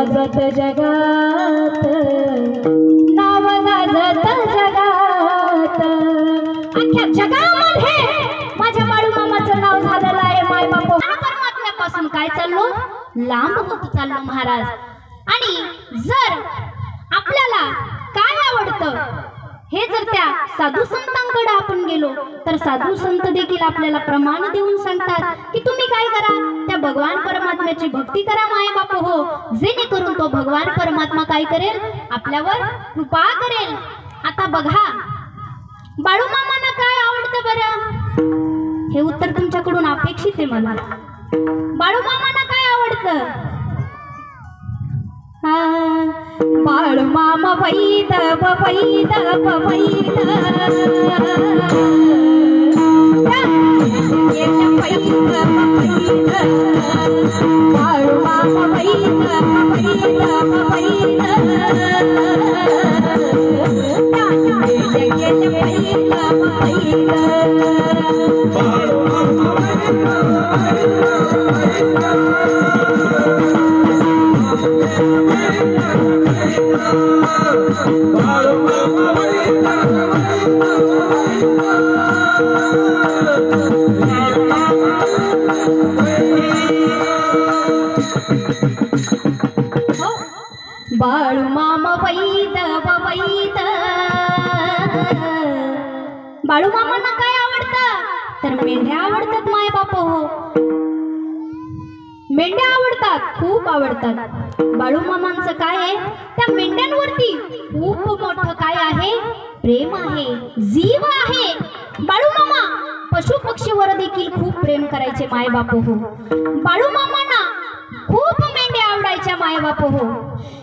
गाजत जगात, नाव गाजत जगात, अख्ख्या जगामध्ये माझ्या बाळू मामाचं नाव झालेलं आहे. माय बाप परमात्म्यापासून काय चाललो, लांब होत चाललो महाराज. आणि जर आपल्याला काय आवडतं हे जर त्या साधू संतांकडे आपण गेलो तर साधू संत देखील आपल्याला प्रमाण देऊन सांगतात की तुम्ही काय करा, त्या भगवान परमात्म्याची भक्ती करा माय बाप हो, जेणेकरून तो भगवान परमात्मा काय करेल, आपल्यावर कृपा करेल. आता बघा बाळू मामांना काय आवडतं बरं, हे उत्तर तुमच्याकडून अपेक्षित आहे मला. बाळू मामांना काय आवडतं? बाळू मामा वैद वैद वैद बाळू मामा वैद बाळू मामा वैद वैद. बाळू मामांना काय आवडतं तर मेंढ्या आवडतात माय बाप हो, मेंढ्या आवडतात, खूप आवडतात. बाळू मामांचं काय आहे, त्या मेंढ्यांवरती खूप मोठं काय आहे, प्रेम आहे, जीव आहे. बाळू मामा पशु पक्षीवर देखील खूप प्रेम करायचे माय बाप हो. बाळू मामांना खूप मेंढ्या आवडायच्या माय बाप हो.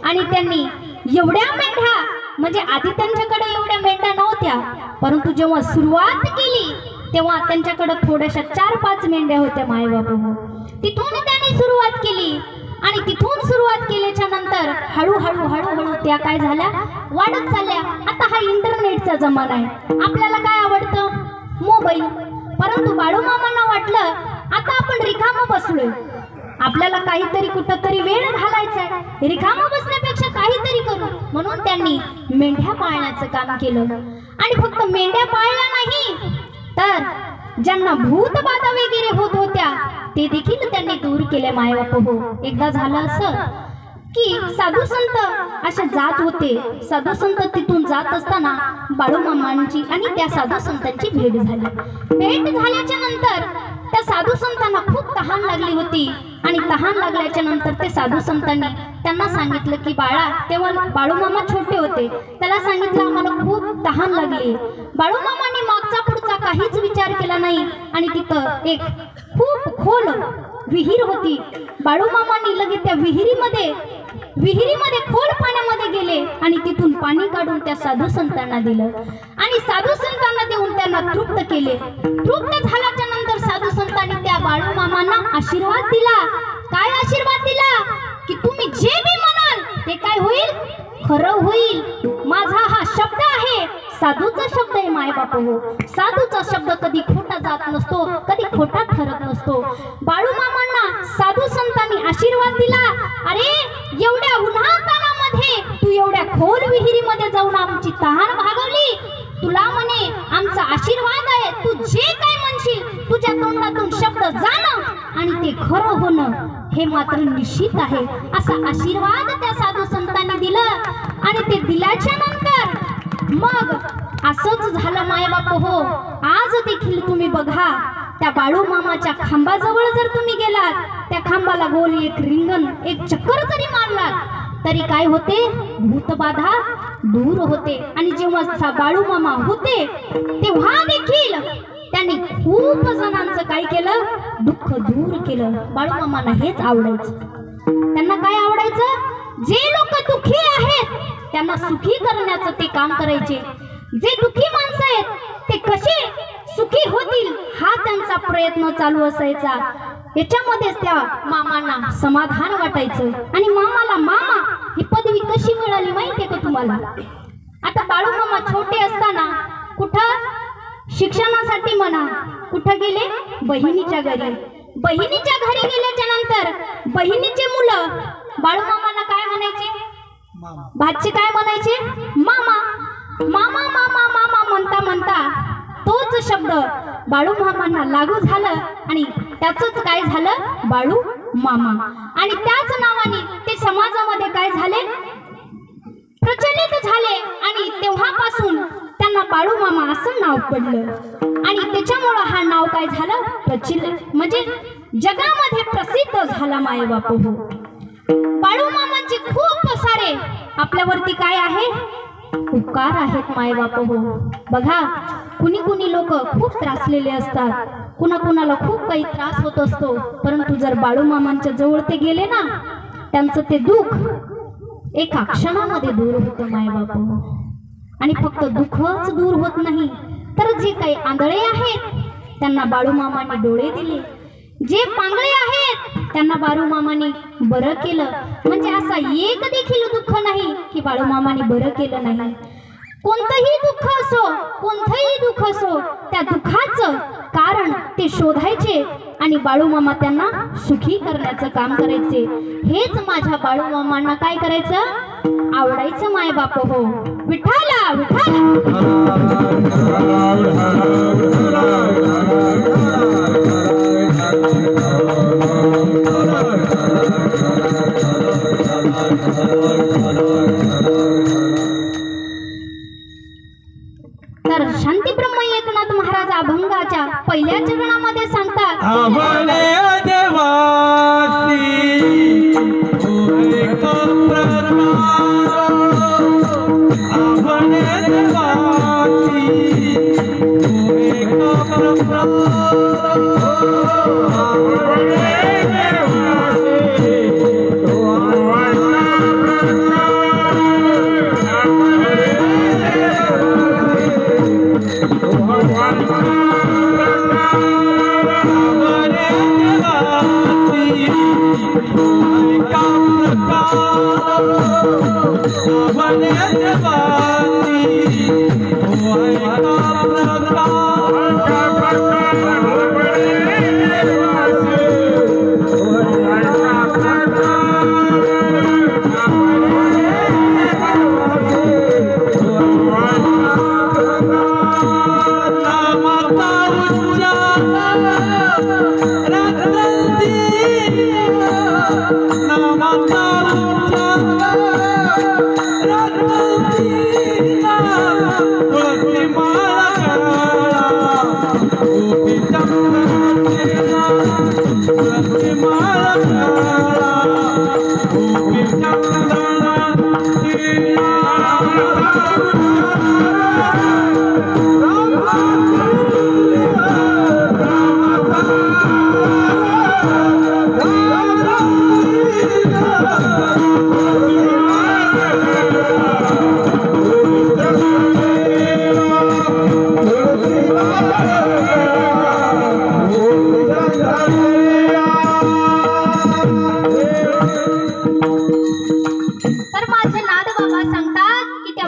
आणि त्यांनी एवढ्या मेंढ्या, म्हणजे आधी त्यांच्याकडे एवढ्या मेंढ्या नव्हत्या, परंतु जेव्हा सुरुवात केली तेव्हा त्यांच्याकडे थोड्याशा 4-5 मेंढ्या होत्या माय बाप हो. तिथून त्यांनी सुरुवात केली आणि तिथून सुरुवात केल्याच्या नंतर हळूहळू हळूहळू त्या काय झाल्या, वाढत चालल्या. आता हा इंटरनेटचा जमाना आहे, आपल्याला काय आवडतं, मोबाईल. परंतु बाळू मामांना वाटलं आता आपण रिकामं बसलोय, आपल्याला काहीतरी कुठंतरी वेळ घालायचा आहे, रिकामं बसण्यापेक्षा काहीतरी करू, म्हणून त्यांनी मेंढ्या पाळण्याचं काम केलं. आणि फक्त मेंढ्या पाळल्या नाही तर ज्यांना भूतबाधा वगैरे होत होत्या ते देखील त्यांनी दूर केले माय बाप हो. एकदा झालं असं की साधू संत असे जात होते, साधू संत तिथून जात असताना बाळू मामांची आणि त्या साधू संतांची भेट झाली. भेट झाल्याच्या नंतर त्या साधू संतांना खूप तहान लागली होती आणि तहान लागल्याच्या नंतर ते साधू संतांनी त्यांना सांगितलं की बाळा, तेव्हा बाळू मामा छोटे होते, त्याला सांगितलं आम्हाला खूप तहान लागली. बाळू मामांनी मागचा पुढचा काहीच विचार केला नाही आणि तिथं एक खूप खोल विहीर होती. बाळू मामांनी लगेच त्या विहिरीमध्ये खोल पाण्यामध्ये गेले आणि तिथून पाणी काढून त्या साधू संतांना दिलं आणि साधू संतांना देऊन त्यांना तृप्त केले. तृप्त झाल्याच्या नंतर साधू संतांनी त्या बाळू मामांना आशीर्वाद दिला. काय आशीर्वाद दिला की तुम्ही जे बी म्हणाल ते काय होईल, खरं होईल. माझा हा शब्द आहे, साधूचा शब्द आहे माय बाप हो. साधूचा शब्द कधी खोटा जात नसतो, कधी खोटा ठरत नसतो. बाळू मामांना साधू संतांनी आशीर्वाद दिला, अरे एवढ्या उन्हातानामध्ये तू एवढ्या खोल विहिरीमध्ये जाऊन आमची तहान भागवली, तुला म्हणे आमचा आशीर्वाद आहे, तू जे काय म्हणशील तुझ्या तोंडातून शब्द जाणं आणि ते खरं होणं हे मात्र निश्चित आहे, असा आशीर्वाद त्या साधू संतांनी दिलं. आणि ते दिल्याच्या नंतर मग असंच झालं माय बाप हो. आज देखील तुम्ही बघा, त्या बाळू मामाच्या खांबाजवळ जर तुम्ही गेलात, त्या खांबाला गोल एक रिंगण, एक चक्कर जरी मारलात तरी काय होते, भूतबाधा दूर होते. आणि जेव्हा बाळू मामा होते तेव्हा देखील त्यांनी खूप जणांचं काय केलं, दुःख दूर केलं. बाळू मामांना हेच आवडायचं. त्यांना काय आवडायचं, जे लोक दुःखी आहेत त्यांना सुखी करण्याचं ते काम करायचे. जे दुःखी माणसं आहेत ते कसे सुखी होतील हा त्यांचा प्रयत्न चालू असायचा. याच्यामध्येच त्या मामांना समाधान वाटायचं. आणि मामाला मामा ही पदवी कशी मिळाली माहितीये का तुम्हाला? आता बाळू मामा छोटे असताना कुठं शिक्षणासाठी म्हणा कुठं गेले, बहिणीच्या घरी. बहिणीच्या घरी गेल्याच्या नंतर बहिणीचे मुलं बाळू मामांना काय म्हणायचे, भाची काय म्हणायचे? मामा मामा मामा मामा म्हणता म्हणता तोच शब्द बाळू मामांना लागू झालं आणि त्याचंच काय झालं? बाळू मामा. आणि त्याच नावाने ते समाजामध्ये काय झाले? प्रचलित झाले. आणि तेव्हापासून त्यांना बाळू मामा असं नाव पडलं. आणि त्याच्यामुळं हा नाव काय झालं? प्रचलित म्हणजे जगामध्ये प्रसिद्ध झाला. माय बापू हो, बाळू मामांचे खूप सारे आपल्यावरती काय आहे? उपकार आहेत माय बापू हो. बघा, कुणी कुणी लोक खूप त्रासलेले असतात, कुणाकुणाला खूप काही त्रास होत असतो, परंतु जर बाळू मामांच्या जवळ ते गेले ना, त्यांचं ते दुःख एका क्षणामध्ये दूर होतं माय बापू. आणि फक्त दुःखच दूर होत नाही, तर जे काही आंधळे आहेत त्यांना बाळू मामांनी डोळे दिले, जे पांगळे आहेत त्यांना बाळू मामांनी बरं केलं. म्हणजे असा एक देखील दुःख नाही की बाळू मामांनी बरं केलं नाही. कोणतंही दुःख असो, कोणतंही दुःख असो, त्या दुःखाचं कारण ते शोधायचे आणि बाळू मामा त्यांना सुखी करण्याचं काम करायचे. हेच माझ्या बाळू मामांना काय करायचं? आवडायचं माय बाप हो. विठाला विठाला तर शांतीब्रह्म एकनाथ महाराज अभंगाच्या पहिल्या चरणामध्ये सांगतात,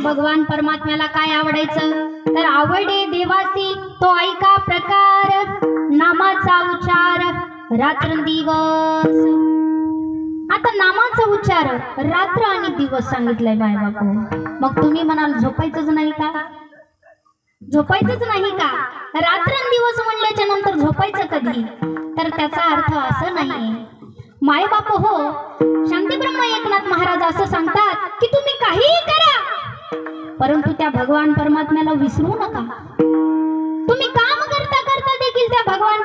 भगवान परमात्म्याला काय आवडायचं? तर आवडे देवासी तो ऐका प्रकार, नामाचा उच्चार रात्रंदिवस. आता नामाचा उच्चार रात्र आणि दिवस सांगितलंय बाय बापू. मग तुम्ही म्हणाल झोपायचंच नाही का? झोपायचंच नाही का? रात्रंदिवस म्हणल्याच्या नंतर झोपायचं कधी? तर त्याचा अर्थ असं नाही माय बाप हो. शांतीब्रह्म एकनाथ महाराज असं सांगतात की तुम्ही काहीही करा, परंतु त्या भगवान परमात्म्याला विसरू नका. तुम्ही काम करता करता देखील त्या भगवान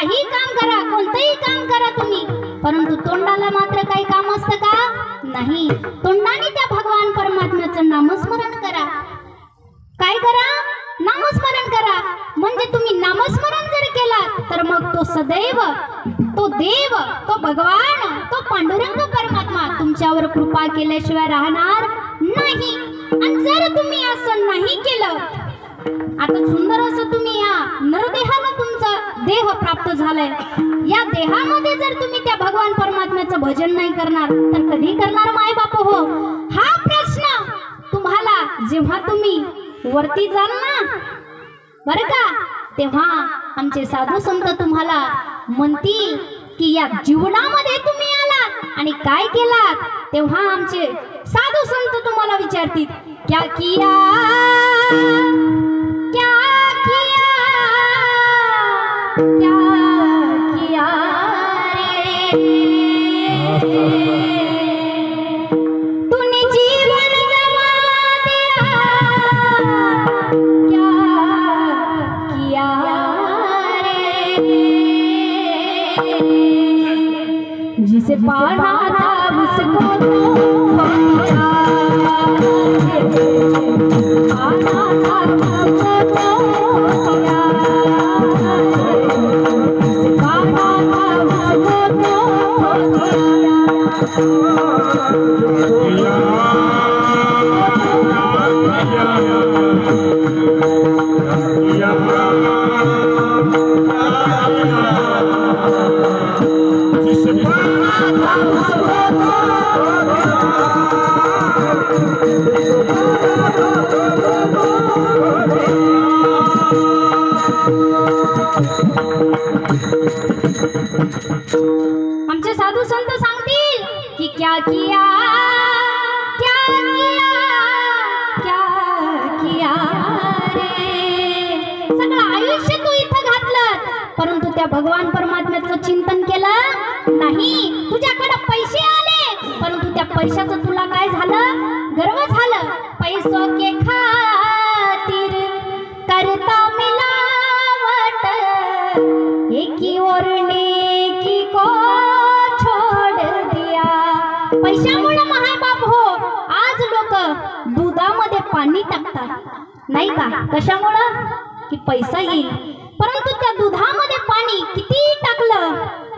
काही काम करा, कोणतंही काम करा तुम्ही, परंतु तोंडाला मात्र काही काम असतं का? नाही. तोंडाने त्या भगवान परमात्म्याचं नामस्मरण करा. काय करा? नामस्मरण करा. म्हणजे तुम्ही नामस्मरण जर केलात तर मग तो सदैव, तो देव, तो भगवान, तो पांडुरंग परमात्मा तुमच्यावर कृपा केल्याशिवाय राहणार नाही. आणि जर तुम्ही असं नाही केलं, आता सुंदर असं तुम्ही या नरदेहानं तुमचा देह प्राप्त झालाय, या देहामध्ये जर तुम्ही त्या भगवान परमात्म्याचं भजन नाही करणार तर कधी करणार माय बाप हो? हा प्रश्न तुम्हाला जेव्हा तुम्ही वरती जाल ना बरं का, तेव्हा आमचे साधू संत तुम्हाला म्हणतील की या जीवनामध्ये तुम्ही आलात आणि काय केलात, तेव्हा आमचे साधू संत तुम्हाला विचारतील क्या किया, क्या किया, क्या किया रे, तूने जीवन गवा दिया, क्या किया रे, जिसे पाना था उसको आमचे साधू संत सांगतील की क्या किया, क्या किया, क्या किया रे, सगळं आयुष्य तू इथं घातलं परंतु त्या भगवान परमात्म्याचं चिंतन केलं नाही. तुझ्याकडे पैसे आले परंतु त्या पैशाचं तुला काय झालं? गर्व झालं. पैसों के खातिर करता मिलावट, एकी ओरने की को छोड़ दिया. पैशामुळे महाबाप हो आज लोक दुधामध्ये पाणी टाकतात नाही का? कशामुळं? की पैसा येईल. परंतु त्या दुधामध्ये पाणी किती टाकलं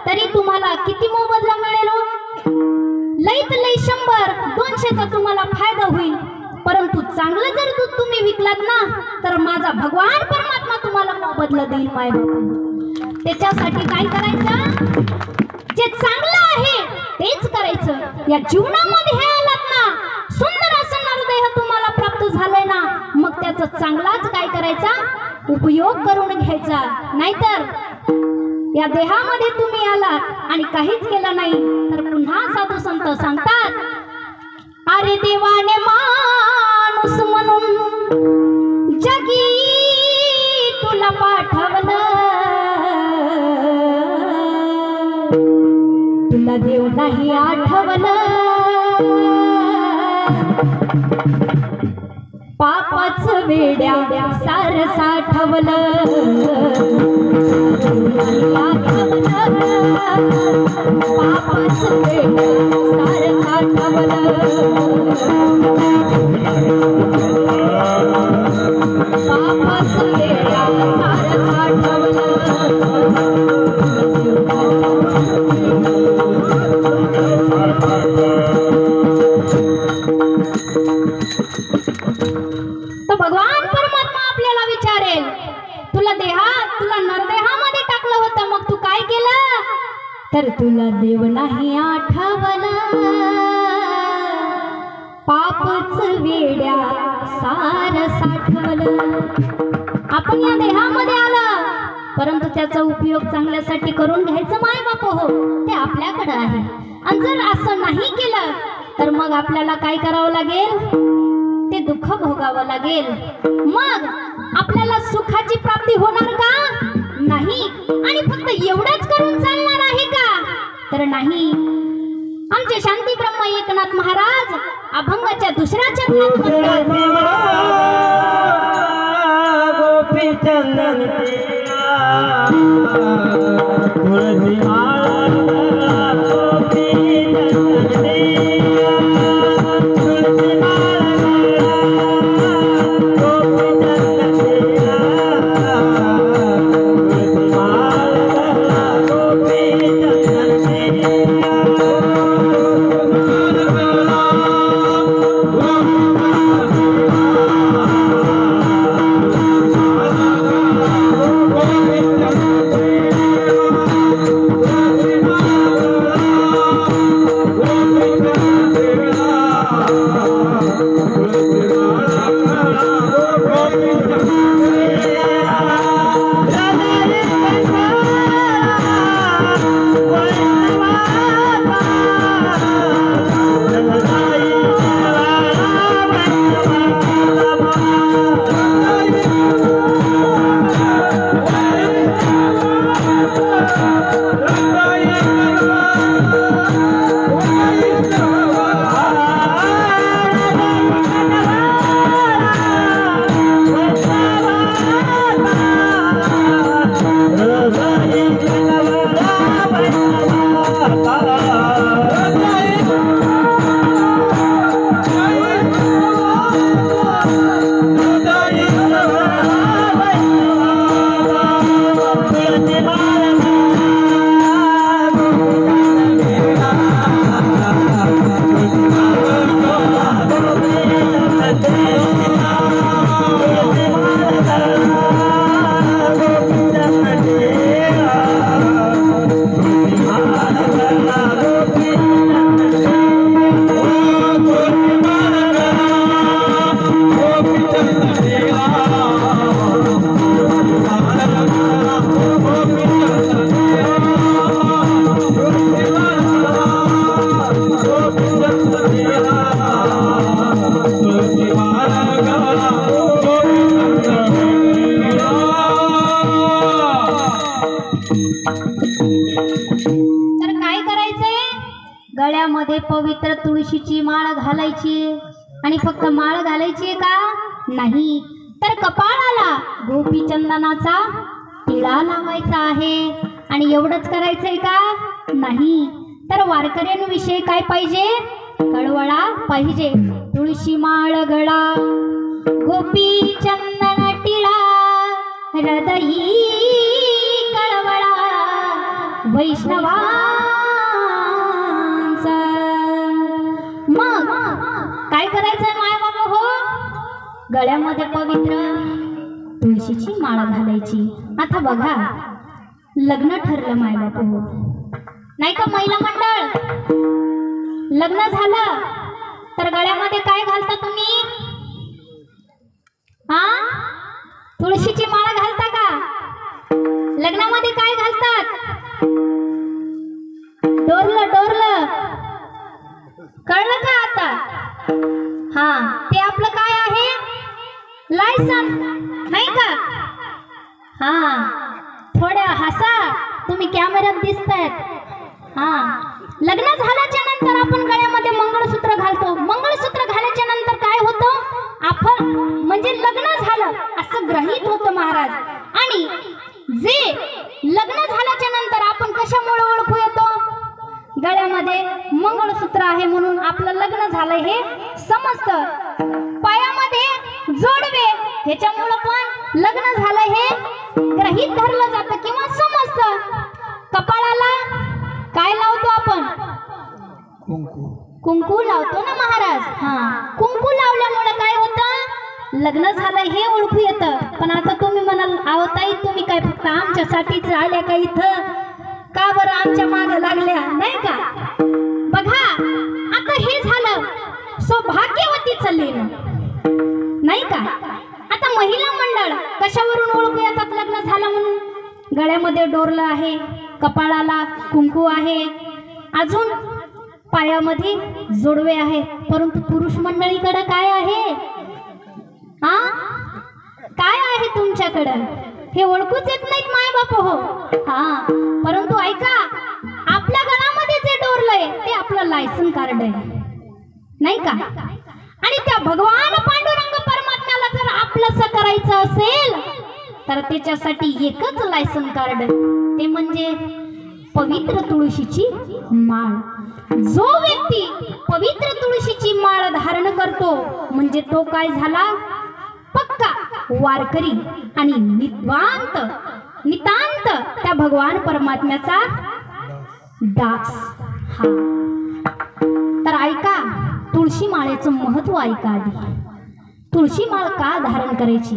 तरी तुम्हाला किती मोबदला मिळेल? लईत लई 100-200चा तुम्हाला फायदा होईल. परंतु चांगलं जर दूध तुम्ही विकलात ना तर माझा भगवान परमात्मा तुम्हाला मोबदला देईल माय बाप. त्याच्यासाठी काय करायचं? जे चांगलं आहे तेच करायचं. या जीवनामध्ये हे आलात ना, सुंदर असं नरदेह तुम्हाला प्राप्त झालंय ना, मग त्याचा चांगलाच काय करायचा? उपयोग करून घ्यायचा. नाहीतर या देहामध्ये तुम्ही आलात आणि काहीच केलं नाही तर पुन्हा साधू संत सांगतात, अरे देवाने माणूस म्हणून जगी तुला पाठवलं, तुला देव नाही आठवलं, पापाचं वेड्या सार साठवलं, पापाचं वेड्या सार साठवलं, पापाचं वेड्या सार साठवलं. तो भगवान परमात्मा आपल्याला विचारेल, तुला नरदेहामध्ये टाकलं होतं मग तू काय केलं? तर तुला देव नाही आठवलं, पापच वेड्या सार साठवलं. आपण या देहामध्ये आलं परंतु त्याचा उपयोग चांगल्यासाठी करून घ्यायचं माय बाप हो, ते आपल्याकडे आहे. आणि जर असं नाही केलं तर मग आपल्याला काय करावं लागेल? ते दुःख भोगावं लागेल. मग आपल्याला सुखाची प्राप्ती होणार का? नाही. आणि फक्त एवढंच करून चालणार आहे का? तर नाही. आमचे शांती ब्रह्म एकनाथ महाराज अभंगाच्या दुसऱ्या चरणात म्हणतात, गोपी चंदन गळ्यामध्ये पवित्र तुळशीची माळ घालायची आणि फक्त माळ घालायची का नाही तर कपाळाला गोपीचंदनाचा टिळा लावायचा आहे आणि एवढंच करायचंय का नाही तर वारकऱ्यांविषयी काय पाहिजे कळवळा पाहिजे तुळशी माळ गळा गोपीचंदन टिळा हृदयी कळवळा वैष्णवा मग काय करायचंय माय बाबा हो गळ्यामध्ये पवित्र तुळशीची माळ घालायची आता बघा लग्न ठरलं माय बाबा हो नाही का महिला मंडळ लग्न झालं तर गळ्यामध्ये काय घालता तुम्ही हा तुळशीची माळ घालता का लग्नामध्ये काय घालतात डोरलं कळलं का आता हा ते आपलं काय आहे लायसन नाही का हा थोड्या हसा तुम्ही कॅमेऱ्यात दिसतायत हा लग्न झाल्याच्या नंतर आपण गळ्यामध्ये मंगळसूत्र घालतो मंगळसूत्र घालायच्या नंतर काय होतं आपण म्हणजे लग्न झालं असं गृहीत होतं महाराज आणि जे लग्न झाल्याच्या नंतर आपण कशामुळे ओळखू येतो गळ्यामध्ये मंगळसूत्र आहे म्हणून आपलं लग्न झालंय हे समजतं पायामध्ये जोडवे ह्याच्यामुळे पण लग्न झालंय हे गृहीत धरलं जातं किंवा समजतं कपाळाला काय लावतो आपण कुंकू लावतो ना महाराज हा कुंकू लावल्यामुळे काय होतं लग्न झालंय हे ओळखू येतं पण आता तुम्ही म्हणाल आवताई तुम्ही काय फक्त आमच्यासाठीच आल्या का इथं का बरं आमच्या मागे लागल्या नाही का बघा आता हे झालं सौभाग्यवती चालली नाही का आता महिला मंडळ कशावरून ओळखू येतात लग्न झालं म्हणून गळ्यामध्ये डोरलं आहे कपाळाला कुंकू आहे अजून पायामध्ये जोडवे आहे परंतु पुरुष मंडळीकडे काय आहे हा काय आहे तुमच्याकडं हे ओळखूच येत नाहीत माय बाप हो हा परंतु ऐका आपल्या गळ्यामध्ये जे डोरलंय ते आपलं लायसन कार्ड आहे नाही का आणि त्या भगवान पांडुरंग परमात्म्याला जर आपलंसं करायचं असेल तर त्याच्यासाठी एकच लायसन कार्ड ते म्हणजे पवित्र तुळशीची माळ जो व्यक्ती पवित्र तुळशीची माळ धारण करतो म्हणजे तो काय झाला पक्का वारकरी आणि नितांत त्या भगवान परमात्म्याचा दास हा तर ऐका तुळशी माळेचं महत्व ऐका आधी तुळशी माळ का धारण करायची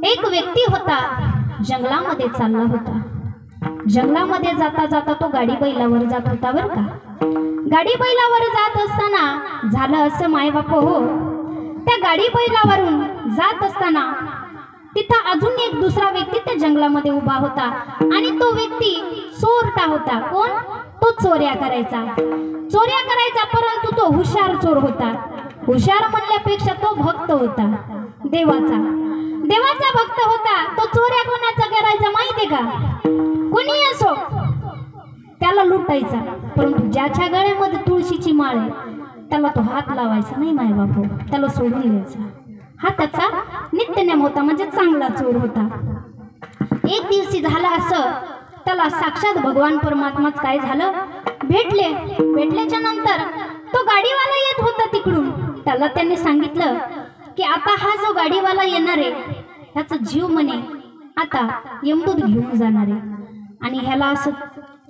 एक व्यक्ती होता जंगलामध्ये चालला होता जंगलामध्ये जाता जाता तो गाडी बैलावर जात होता बरं का गाडी बैलावर जात असताना झालं असं मायबाप हो त्या गाडी बैलावरून जात असताना तिथं अजून एक दुसरा व्यक्ती त्या जंगलामध्ये उभा होता आणि तो व्यक्ती चोरटा होता कोण तो चोऱ्या करायचा परंतु तो हुशार चोर होता हुशार म्हणल्यापेक्षा तो भक्त होता देवाचा भक्त होता तो चोऱ्या कोणाचा करायचा माहितीये का लुटायचा, परंतु ज्याच्या गळ्यामध्ये तुळशीची माळ आहे त्याला तो हात लावायचा नाही मायबापू, त्याला सोडून द्यायचा. हा त्याचा नित्यनेम होता, म्हणजे चांगला चोर होता. एक दिवशी झालं असं, त्याला साक्षात भगवान परमात्माच काय झालं भेटल्याच्या नंतर तो गाडीवाला येत होता तिकडून. त्याला त्यांनी सांगितलं की आता हा जो गाडीवाला येणार आहे ह्याचा जीव म्हणे आता यमदूत घेऊन जाणार आहे. आणि ह्याला असं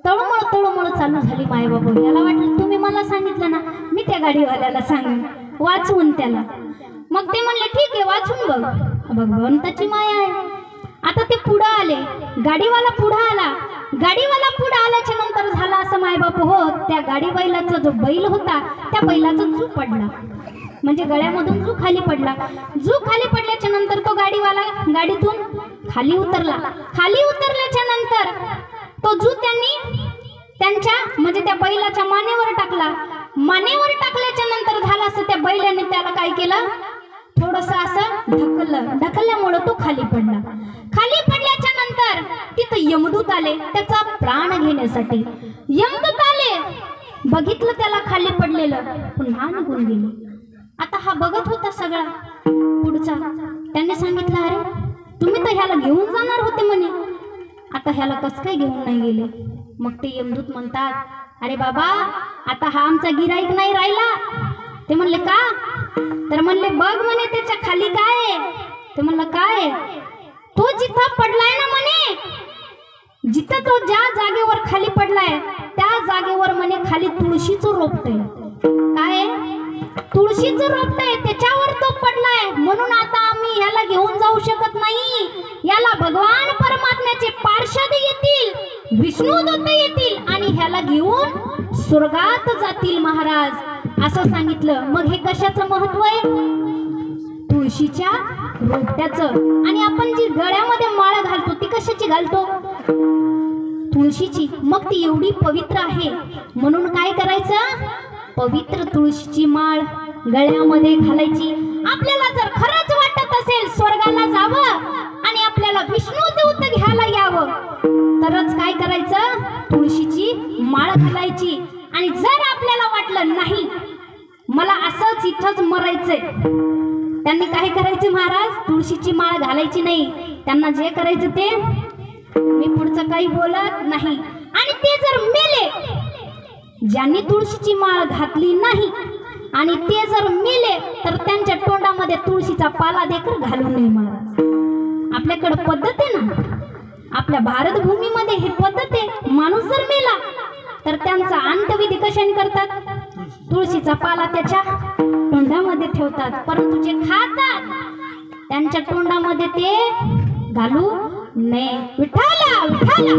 तळमळ चालू झाली मायबाबा. ह्याला वाटलं तुम्ही मला सांगितलं ना, मी त्या गाडीवाल्याला सांगेन वाचवून त्याला. मग ते म्हणले ठीक आहे वाचून बघ. भगवंताची माया आहे. आता ते पुढे आले, गाडीवाला पुढे आला. गाडीवाला पुढे आल्याच्या नंतर झाला असं मायबाप हो, त्या गाडी बैलाचा जो बैल होता त्या बैलाचा जू पडला, म्हणजे गळ्यामधून जू खाली पडला. जू खाली पडल्याच्या नंतर तो गाडीवाला गाडीतून खाली उतरला. खाली उतरल्याच्या नंतर तो जू त्यांनी त्यांच्या म्हणजे त्या बैलाच्या मानेवर टाकला. मानेवर टाकल्याच्या नंतर झालं असं, त्या बैलाने त्याला काय केलं, थोडस असं ढकलल्यामुळे तो खाली पडला. खाली पडल्याच्या नंतर तिथं यमदूत आले त्याचा प्राण घेण्यासाठी. यमदूत आले, बघितलं त्याला खाली पडलेलं, पुन्हा निघून गेले. आता हा बघत होता सगळा पुढचा. त्यांनी सांगितलं अरे तुम्ही तर ह्याला घेऊन जाणार होते म्हणे, आता ह्याला कसं काय घेऊन नाही गेले. मग ते यमदूत म्हणतात अरे बाबा आता हा आमचा गिराईक नाही राहिला. ते म्हणले का, तर म्हणले बघ म्हणे त्याच्या खाली काय आहे. ते म्हणलं काय, तो जिथं पडलाय ना म्हणे, जिथं तो ज्या जागेवर खाली पडलाय त्या जागेवर म्हणे खाली तुळशीचं रोपटय. काय, तुळशीचं रोपटय, त्याच्यावर तो पडलाय. म्हणून आता आम्ही ह्याला घेऊन जाऊ शकत नाही. याला भगवान परमात्म्याचे पार्षद येतील, विष्णुदूत येतील आणि ह्याला घेऊन स्वर्गात जातील महाराज, असं सांगितलं. मग हे कशाचं महत्व आहे, तुळशीच्या रोपट्याचं. आणि आपण जी गळ्यामध्ये माळ घालतो ती कशाची घालतो, तुळशीची. मग ती एवढी पवित्र आहे म्हणून काय करायचं, पवित्र तुळशीची माळ गळ्यामध्ये घालायची. आपल्याला जर खरंच वाटत असेल स्वर्गाला जावं आणि आपल्याला विष्णुदूत घ्यायला यावं तरच काय करायचं, तुळशीची माळ घालायची. आणि जर आपल्याला वाटलं नाही मला असंच इथंच मरायचंय, त्यांनी काय करायचे महाराज, तुळशीची माळ घालायची नाही. त्यांना जे करायचं ते, मी पुढचं काही बोलत नाही. आणि ते जर मेले, ज्यांनी तुळशीची माळ घातली नाही आणि ते जर मेले तर त्यांच्या तोंडामध्ये तुळशीचा पाला देखील घालू नये महाराज. आपल्याकडे पद्धत आहे ना, आपल्या भारत भूमीमध्ये ही पद्धत आहे. माणूस जर मेला तर त्यांचा अंत्यविधी कशाने करतात, तुळशीचा पाला त्याच्या तोंडामध्ये ठेवतात. परंतु जे खातात त्यांच्या तोंडामध्ये ते घालू नये. विठाला विठाला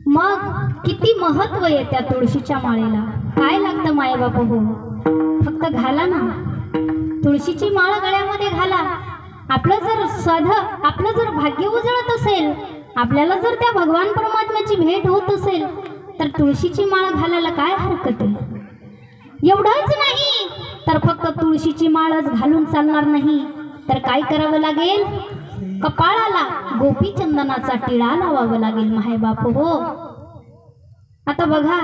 मग किती महत्व आहे त्या तुळशीच्या माळेला. काय लागतं मायबाप हो, फक्त घाला ना तुळशीची माळ गळ्यामध्ये घाला. आपलं जर भाग्य उजळत असेल, आपल्याला जर त्या भगवान परमात्म्याची भेट होत असेल तर तुळशीची माळ घालायला काय हरकत आहे. एवढंच नाही तर फक्त तुळशीची माळच घालून चालणार नाही, तर काय करावं लागेल, कपाळाला गोपीचंदनाचा टिळा लावावा लागेल माहे बाप हो. आता बघा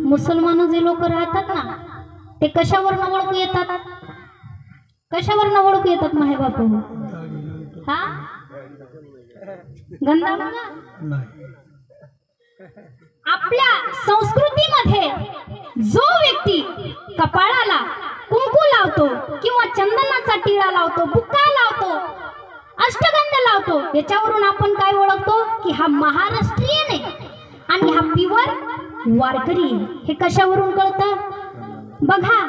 मुसलमान जे लोक राहतात ना, ते कशावर ओळखू येतात, कशावर ओळखू येतात माहे बाप हो, हा गंधा बघा. आपल्या संस्कृतीमध्ये जो व्यक्ती कपाळाला कुंकू लावतो किंवा चंदनाचा टिळा लावतो, बुक्का लावतो, अष्टगंध लावतो, याच्यावरून आपण काय ओळखतो की हा महाराष्ट्रीयन आहे आणि हा प्युअर वारकरी. हे कशावरून कळतं बघा,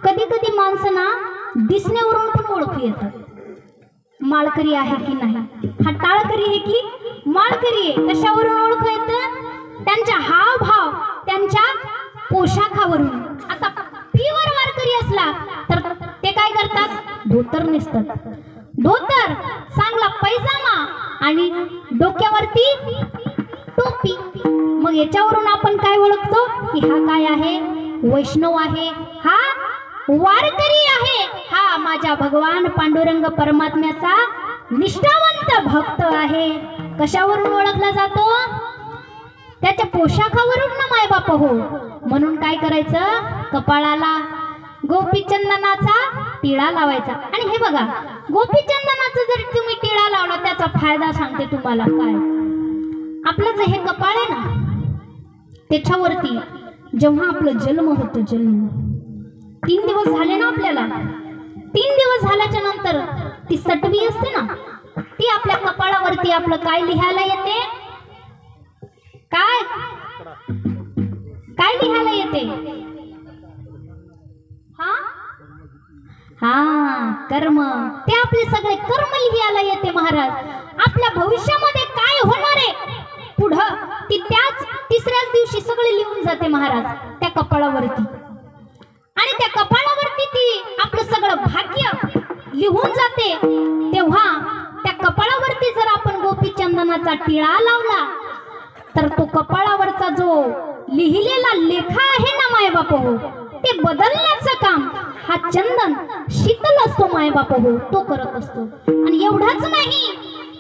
कधी कधी माणसांना दिसण्यावरून पण ओळखू येतात, माळकरी आहे की नाही, हा टाळकरी आहे की माळकरी आहे. कशावरून ओळखू येतं, त्यांच्या हावभाव, त्यांच्या पोशाखावरून. आता प्युअर वारकरी असला तर ते काय करतात, धोतर नेसतात, धोतर, चांगला पैजामा आणि डोक्यावरती टोपी. मग याच्यावरून आपण काय ओळखतो की हा काय आहे, वैष्णव आहे, हा वारकरी आहे, हा माझ्या भगवान पांडुरंग परमात्म्याचा निष्ठावंत भक्त आहे. कशावरून ओळखला जातो, त्याच्या पोशाखावरून ना माय बाप हो. म्हणून काय करायचं, कपाळाला गोपीचंदनाचा टिळा लावायचा. आणि हे बघा, गोपीचंदनाचा जर तुम्ही टिळा लावला त्याचा फायदा सांगते तुम्हाला काय. आपलं जे हे कपाळ आहे ना, त्याच्यावरती जेव्हा आपलं जन्म होतो, जन्म 3 दिवस झाले ना आपल्याला, 3 दिवस झाल्याच्या नंतर ती सटवी असते ना, ती आपल्या कपाळावरती आपलं काय लिहायला येते, काय काय लिहायला येते, हा हा कर्म. ते आपले सगळे कर्म लिहायला येते महाराज. आपल्या भविष्यामध्ये काय होणार आहे पुढं, ती त्याच तिसऱ्याच दिवशी सगळे लिहून जाते महाराज त्या कपाळावरती. आणि त्या कपाळावरती ती आपलं सगळं भाग्य लिहून जाते. तेव्हा त्या कपाळावरती जर आपण गोपीचंदनाचा टिळा लावला तर तो कपाळावरचा जो लिहिलेला लेखा आहे ना माय बाप हो, ते बदलण्याचं काम हा चंदन शीतल असतो माय बाप हो, तो करत असतो. आणि एवढंच नाही,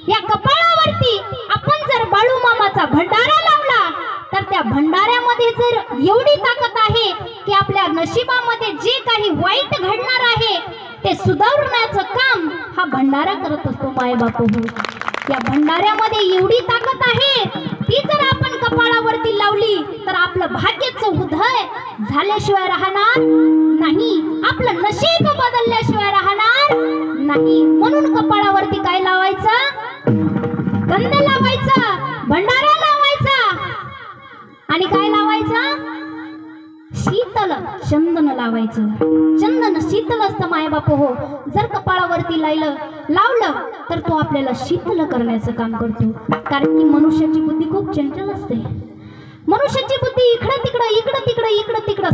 या कपाळावरती आपण जर बाळू मामाचा भंडारा लावला तर त्या भंडाऱ्यामध्ये जर एवढी ताकद आहे की आपल्या नशिबामध्ये जे काही वाईट घडणार आहे ते सुधारण्याचं काम हा भंडारा करत असतो माय बाप हो. या भंडाऱ्यामध्ये एवढी ताकद आहे, ती जर आपण कपाळावरती लावली तर आपलं भाग्याचं उदय झाल्याशिवाय राहणार नाही, आपलं नशीब बदलल्याशिवाय राहणार नाही. म्हणून कपाळावरती काय लावायचं, गंध लावायचा, भंडारा लावायचा, आणि काय लावायचं, शीतल चंदन लावायचं. चंदन शीतल असतं माय बाप हो. जर कपाळावरती लावलं तर तो आपल्याला शीतल करण्याचं काम करतो. कारण की मनुष्याची बुद्धी खूप चंचल असते. मनुष्याची बुद्धी इकडं तिकडं इकडं तिकडं इकडं तिकडं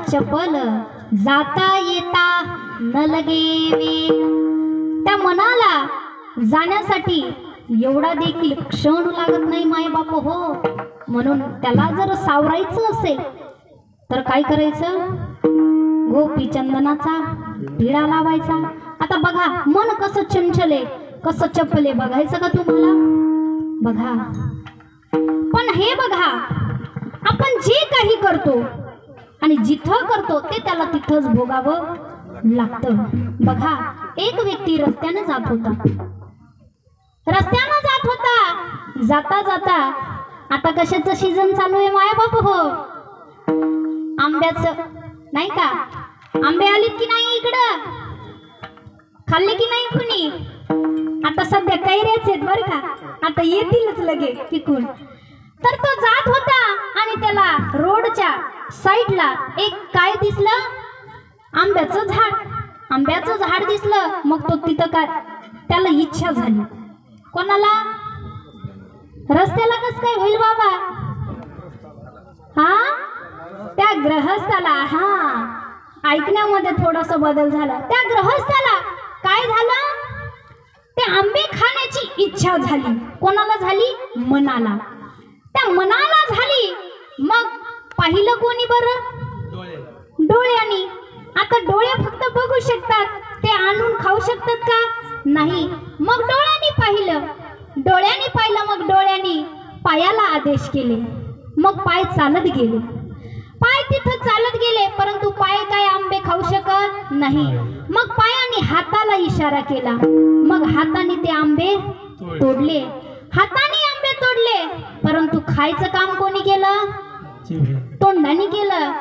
चपल जाता येता न लगे वेग. त्या मनाला जाण्यासाठी एवढा देखील क्षण लागत नाही माय बाप हो. म्हणून त्याला जर सावरायचं असेल तर काय करायचं, गोपीचंदनाचा टिळा लावायचा. आता बघा, मन कसं चंचले, कसं चपले, बघायचं का तुम्हाला, बघा. पण हे बघा, आपण जे काही करतो आणि जिथं करतो ते त्याला तिथंच भोगावं लागतं. बघा, एक व्यक्ती रस्त्याने जात होता, जाता जाता, आता कशाचं सीझन चालू आहे माया बाप हो, आंब्याचं नाही का. आंबे आलेत की नाही इकडं, खाल्ले की नाही कुणी, आता सध्या कैऱ्याच आहेत बरं का, आता येतीलच लगे पिकून. तर तो जात होता आणि त्याला रोडच्या साईडला एक काय दिसलं, आंब्याचं झाड दिसलं. मग तो तिथं काय, त्याला इच्छा झाली, कोणाला, रस्त्याला कस काय होईल बाबा, हा त्या ग्रहस्थाला. हा, ऐकण्यामध्ये थोडासा बदल झाला. त्या ग्रहस्थाला काय झालं, ते आंबे खाण्याची इच्छा झाली. कोणाला झाली, मनाला. त्या मनाला झाली. मग पाहिलं कोणी बरं, डोळ्यांनी. आता डोळे फक्त बघू शकतात, ते आणून खाऊ शकतात का, नाही. मग डोळ्यांनी पाहिलं, मग डोळ्यांनी पायाला आदेश केले. मग पाय चालत गेले, पाय तिथं चालत गेले, परंतु पाय काय आंबे खाऊ शकत नाही. मग पायाने हाताला इशारा केला, मग हाताने ते आंबे तोडले. हाताने आंबे तोडले, परंतु खायचं काम कोणी केलं? तोंडाने केलं.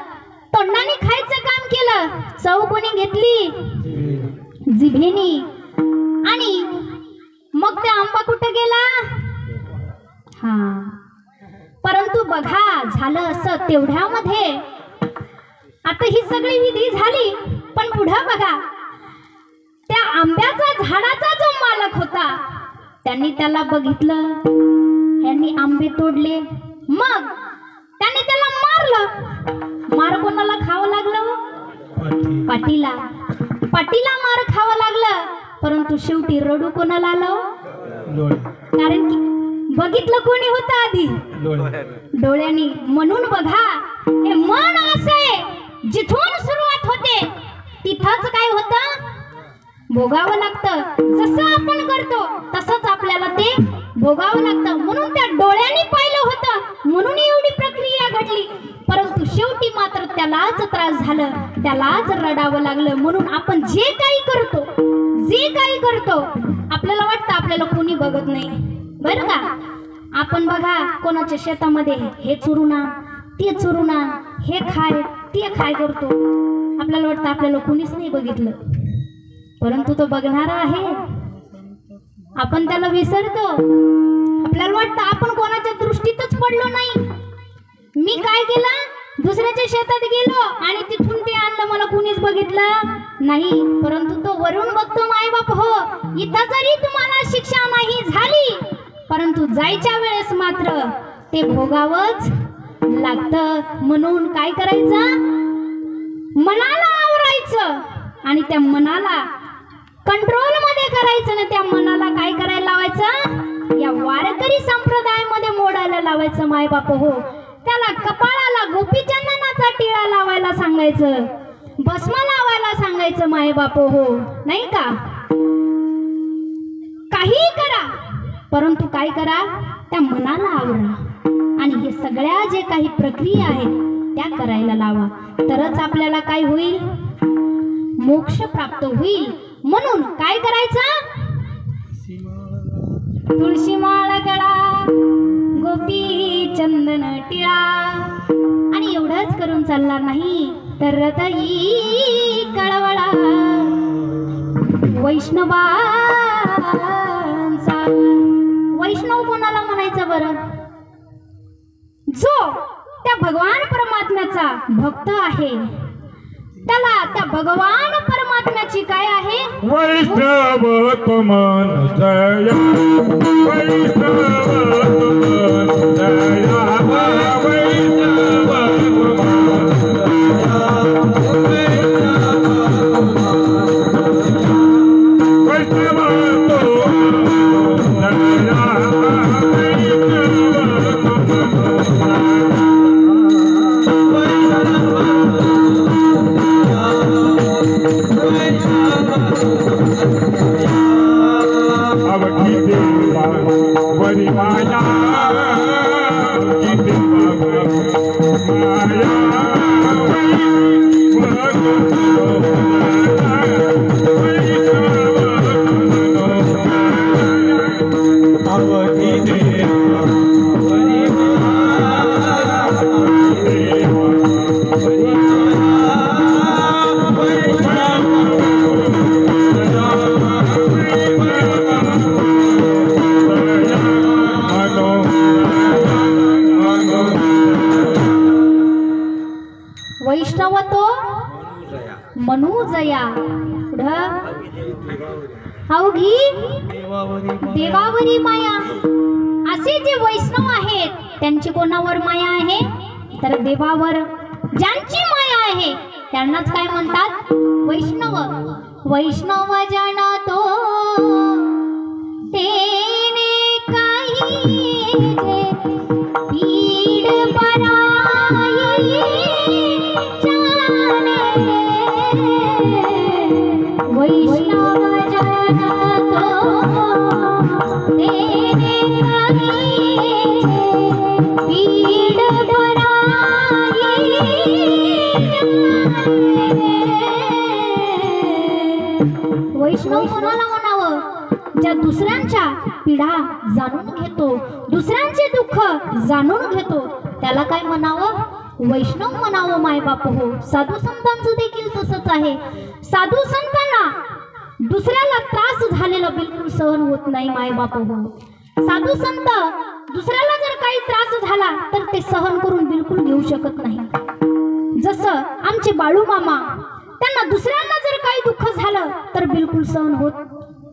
तोंडाने खायचं काम केलं. चव कोणी घेतली? जिभेनी. आणि मग ते आंबा कुठे गेला? हा. परंतु बघा, झालं असं तेवढ्यामध्ये. आता ही सगळी विधी झाली, पण पुढं बघा, त्या आंब्याचा झाडाचा जो मालक होता त्यांनी त्याला बघितलं, यांनी आंबे तोडले. मग त्यांनी त्याला मारलं. मार कोणाला खावं लागलं? पाटीला. पाटीला मार खावं लागलं. परंतु शेवटी रडू कोणाला आलं? कारण की बघितलं कोणी होतं आधी? डोळ्यांनी. म्हणून बघा, हे मन असे जिथून सुरुवात होते तिथंच काय होतं? भोगावं लागतं. जसं आपण करतो तसंच आपल्याला ते भोगावं लागतं. म्हणून त्या डोळ्यांनी पाहिलं होतं, म्हणून एवढी प्रक्रिया घडली. परंतु शेवटी मात्र त्यालाच त्रास झाला, त्यालाच रडावं लागलं. म्हणून आपण जे काही करतो आपल्याला वाटतं आपल्याला कोणी बघत नाही, बरं का? आपण बघा, कोणाच्या शेतामध्ये हे चुरून ते चुरून, हे खाय ते खाय करतो. आपल्याला वाटतं आपल्याला कोणीच नाही बघितलं, परंतु तो बघणारा आहे. आपण त्याला विसरतो. आपल्याला वाटतं आपण कोणाच्या दृष्टीतच पडलो नाही. मी काय केलं? दुसऱ्याच्या शेतात गेलो आणि तिथून ते आणलं, मला कुणीच बघितलं नाही. परंतु तो वरून बघतो, माय बाप हो, इथं जरी तुम्हाला शिक्षा नाही झाली, परंतु जायच्या वेळेस मात्र ते भोगावंच लागतं. म्हणून काय करायचं? मनाला आवरायचं आणि त्या मनाला कंट्रोल मध्ये करायचं ना. त्या मनाला काय करायला लावायचं? या वारकरी संप्रदायामध्ये मोडायला लावायचं, माय बाप हो. त्याला कपाळाला गोपीचंदनाचा टिळा लावायला सांगायचं, भस्म लावायला सांगायचं, माय बाप हो, नाही का? काही करा, परंतु काय करा? त्या मनाला आवरा आणि हे सगळ्या जे काही प्रक्रिया आहेत त्या करायला लावा. तरच आपल्याला काय होईल? मोक्ष प्राप्त होईल. म्हणून काय करायचं? तुळशी माळ गळा, गोपी चंदन टिळा. आणि एवढंच करून चालणार नाही, तर हृदयी कळवळा वैष्णवांचा. वैष्णव कोणाला म्हणायचं बरं? जो त्या भगवान परमात्म्याचा भक्त आहे, त्याला त्या भगवान परमात्म्याची काय आहे? वैष्णव तुमन जया, वैष्णव तुमन जया, वैष्णव वैष्णव तो मनुजया, अवघी देवावरी माया. असे जे वैष्णव आहेत त्यांची कोणावर माया आहे? तर देवावर. ज्यांची माया आहे त्यांनाच काय म्हणतात? वैष्णव. वैष्णव जन तो तेने काही जे पीड पराई जाने. वैष्णव जन तो तेरे कहिए पीड़ बराई वैष्णव कोणाला म्हणावं? ज्या दुसऱ्यांच्या पीडा जाणून घेतो, दुसऱ्यांचे दुःख जाणून घेतो, त्याला काय म्हणावं? वैष्णव म्हणावं माय बाप हो. साधू संतांचं देखील तसंच आहे. साधू संतांना दुसऱ्याला त्रास झालेला बिलकुल सहन होत नाही माय बाप हो. साधू संत दुसऱ्याला जर काही त्रास झाला तर ते सहन करून बिलकुल घेऊ शकत नाही. जसं आमचे बाळू मामा, त्यांना दुसऱ्यांना जर काही दुःख झालं तर बिलकुल सहन होत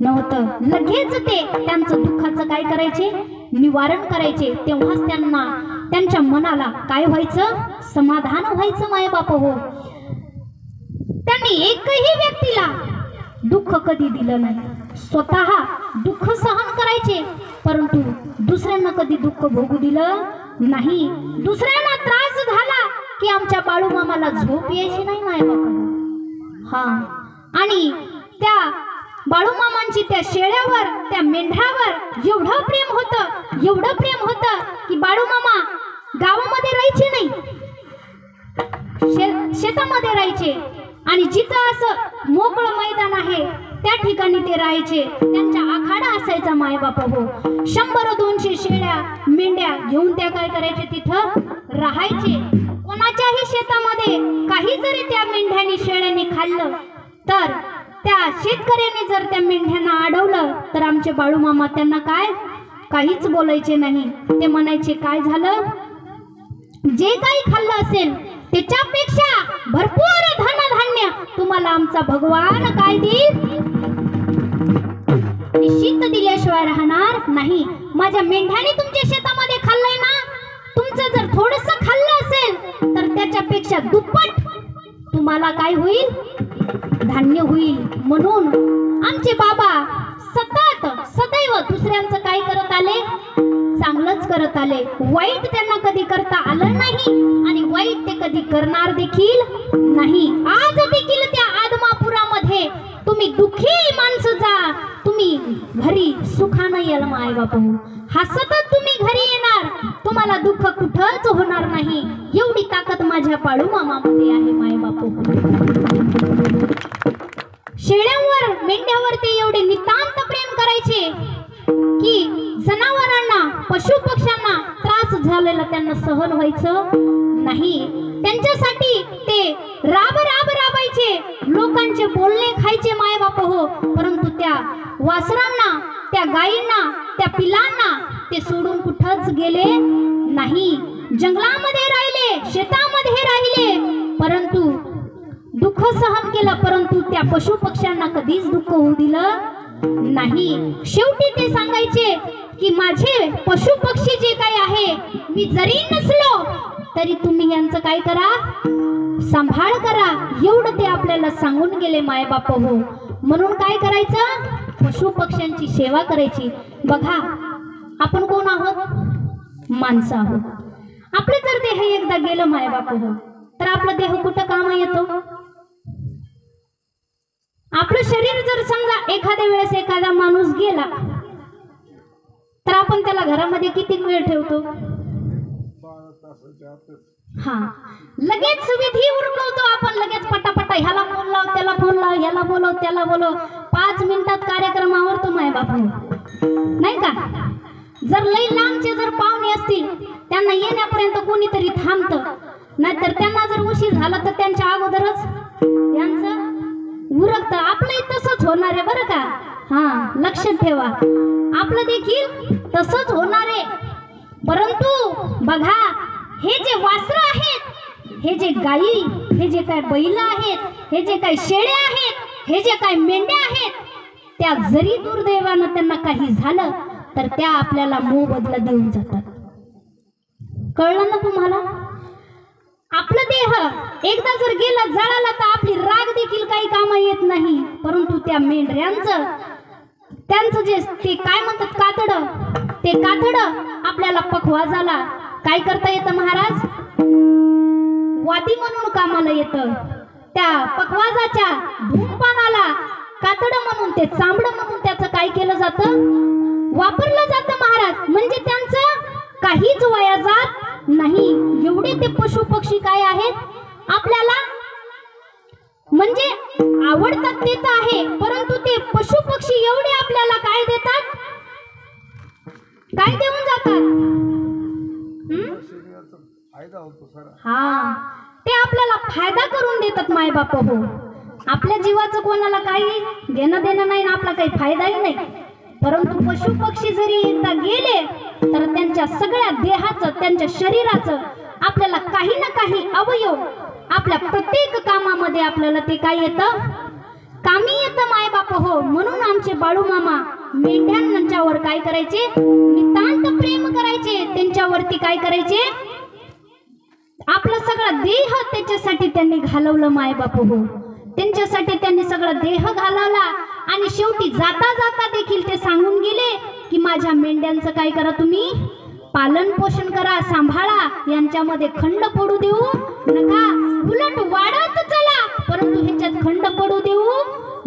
नव्हतं. लगेच ते त्यांचं दुःखाचं काय करायचे? निवारण करायचे. तेव्हाच त्यांना त्यांच्या मनाला काय व्हायचं? समाधान व्हायचं माय बाप हो. त्यांनी एकही व्यक्तीला दुःख कधी दिलं नाही. स्वतः दुःख सहन करायचे, परंतु दुसऱ्यांना कधी दुःख भोगू दिलं नाही. दुसऱ्यांना त्रास झाला की आमच्या बाळू मामाला झोप यायची नाही माय बाप. हा, आणि त्या बाळू मामांची त्या शेळ्यावर, त्या मेंढरावर एवढं प्रेम होतं, एवढं प्रेम होतं की बाळू मामा गावामध्ये राहायचे नाही, शेतामध्ये राहायचे. आणि जिथं असं मोकळं मैदान आहे त्या ठिकाणी ते राहायचे. त्यांचा आखाडा असायचा माय बाप हो. 100-200 शेळ्या मेंढ्या घेऊन त्या काय करायचे? तिथं राहायचे. कोणाच्याही शेतामध्ये काही जरी त्या मेंढ्यानी शेळ्यांनी खाल्लं तर त्या शेतकऱ्यांनी जर त्या मेंढ्यांना अडवलं तर आमचे बाळू मामा त्यांना काहीच बोलायचे नाही. ते म्हणायचे, काय झालं? जे काही खाल्लं असेल त्याच्यापेक्षा भरपूर धनधान्य तुम्हाला आमचा भगवान काय देईल? निश्चित दिल्याशिवाय राहणार नाही. माझ्या मेंढ्याने तुमच्या शेतामध्ये खाल्लंय ना, तुमचं जर थोडंसं खाल्लं असेल तर त्याच्यापेक्षा दुप्पट तुम्हाला काय होईल? धान्य होईल. म्हणून आमचे बाबा सदैव दुसऱ्यांचं काय करत आले? चांगलंच करत आले. वाईट त्यांना कधी करता आलं नाही आणि वाईट ते कधी करणार देखील नाही. आज देखील त्या आदमापुरामध्ये तुम्ही दुःखी माणसं जा, तुम्ही घरी सुखानं याल माय बापू. हसतच तुम्ही घरी येणार, तुम्हाला दुःख कुठंच होणार नाही. एवढी ताकद माझ्या बाळू मामामध्ये आहे माय बापू. शेळ्यांवर, मेंढ्यावर ते एवढे नितांत प्रेम करायचे की जनावरांना, पशु पक्ष्यांना त्रास झालेला त्यांना सहन व्हायचं नाही. त्यांच्यासाठी ते राबायचे, लोकांचे बोलणे खायचे माय बाप हो. परंतु त्या वासरांना, त्या गायींना, त्या पिलांना ते सोडून कुठंच गेले नाही. जंगलामध्ये राहिले, शेतामध्ये राहिले, परंतु दुःख सहन केलं, परंतु त्या पशु पक्ष्यांना कधीच दुःख होऊ दिलं नाही. शेवटी ते सांगायचे की माझे पशु पक्षी जे काही आहे, मी जरी नसलो तरी तुम्ही यांचं काय करा? सांभाळ करा. एवढं ते आपल्याला सांगून गेले माय बाप हो. म्हणून काय करायचं? पशु पक्ष्यांची सेवा करायची. बघा, आपण कोण आहोत? माणसं आहोत. आपलं जर देह एकदा गेलं माय बाप हो तर आपलं देह कुठं कामा येतो? आपलं शरीर जर समजा एखाद्या वेळेस एखादा माणूस गेला तर आपण त्याला घरामध्ये किती वेळ ठेवतो? हा, लगेच विधी उरकवतो आपण. लगेच पटापटा ह्याला फोन लाव, त्याला फोन लाव, ह्याला बोलव, त्याला बोलव. 5 मिनिटात कार्यक्रम आवरतो माय बाप, नाही का? जर लई लांबचे जर पाहुणे असतील, त्यांना येण्यापर्यंत कोणीतरी थांबतं, नाहीतर त्यांना जर उशीर झाला तर त्यांच्या अगोदरच त्यांचं उरकतं. आपलंही तसंच होणार आहे बरं का? हा, लक्षात ठेवा, आपलं देखील तसंच होणार आहे. परंतु बघा, हे जे वासरं आहेत, हे जे गायी, हे जे काय बैल आहेत, हे जे काय शेळ्या आहेत, हे जे काय मेंढ्या आहेत, त्या जरी दुर्दैवानं त्यांना काही झालं तर त्या आपल्याला मोबदला देऊन जातात. कळलं ना तुम्हाला? आपलं देह एकदा जर गेला, जळाला, तर आपली राग देखील काही कामा येत नाही. परंतु त्या मेंढऱ्यांचं, त्यांचं जे ते काय म्हणतात कातडं, ते कातडं आपल्याला पखवाजाला काय करता येतं महाराज? वादी म्हणून कामाला येतं. त्या पखवाजाच्या धूमपानाला कातडं म्हणून ते चांबडं म्हणून त्याचं काय केलं जातं, वापरलं जातं महाराज. म्हणजे त्यांचं काहीच वाया जात नाही. एवढे ते पशु पक्षी काय आहेत आपल्याला म्हणजे आवडतात ते तर आहे, परंतु ते पशु पक्षी एवढे आपल्याला काय देतात, काय देऊन जातात. हा, ते आपल्याला फायदा करून देतात माय बाप हो. आपल्या जीवाचं कोणाला काही घेणं देणं नाही ना आपला काही फायदाही नाही. परंतु पशु पक्षी जरी एकदा गेले तर त्यांच्या सगळ्या देहाचं, त्यांच्या शरीराचं आपल्याला काही ना काही अवयव आपल्या प्रत्येक कामामध्ये आपल्याला ते काय येतं, कामी येतं माय बाप हो. म्हणून आमचे बाळू मामा मेंढ्यांच्यावर काय करायचे, नितांत प्रेम करायचे. त्यांच्यावरती काय करायचे, आपला सगळा देह त्याच्यासाठी त्यांनी घालवलं माय बाप हो. त्यांच्यासाठी त्यांनी सगळा देह घालवला आणि शेवटी जाता जाता देखील ते सांगून गेले की माझ्या मेंढ्यांचं काय करा, तुम्ही पालन पोषण करा, सांभाळा, यांच्यामध्ये खंड पडू देऊ नका, उलट वाढत चला, परंतु ह्याच्यात खंड पडू देऊ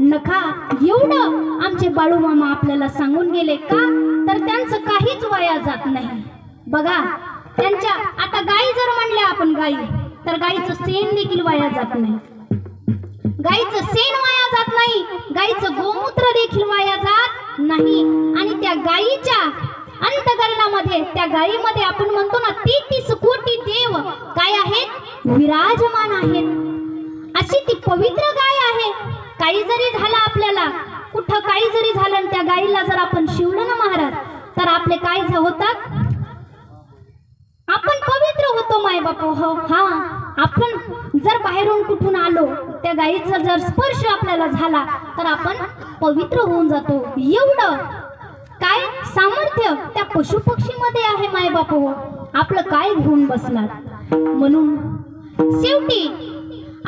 नका. एवढं आमचे बाळू मामा आपल्याला सांगून गेले. का तर त्यांचं काहीच वाया जात नाही. बघा त्यांच्या आता गाई जर म्हणल्या आपण गाई, तर गाईचं शेण देखील वाया जात नाही. गाईचं शेण वाया जात नाही, गाईचं गोमूत्र देखील वाया जात नाही. आणि त्या गाईच्या अंतकरणामध्ये, त्या गाईमध्ये आपण म्हणतो ना 33 कोटी देव काय आहेत, विराजमान आहेत. अशी ती पवित्र गाय आहे. काही जरी झालं आपल्याला, कुठं काही जरी झालं आणि त्या गाईला जर आपण शिवलं ना महाराज, तर आपले काय होतात, आपण पवित्र होतो माय बाप हो. हा, आपण जर बाहेरून कुठून आलो, त्या गाईचा जर स्पर्श आपल्याला झाला तर आपण पवित्र होऊन जातो. एवढं काय सामर्थ्य त्या पशु पक्षी मध्ये आहे माय बाप हो. आपलं काय घेऊन बसलात. म्हणून शेवटी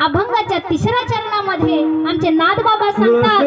अभंगाच्या 3ऱ्या चरणामध्ये आमचे नाथबाबा सांगतात,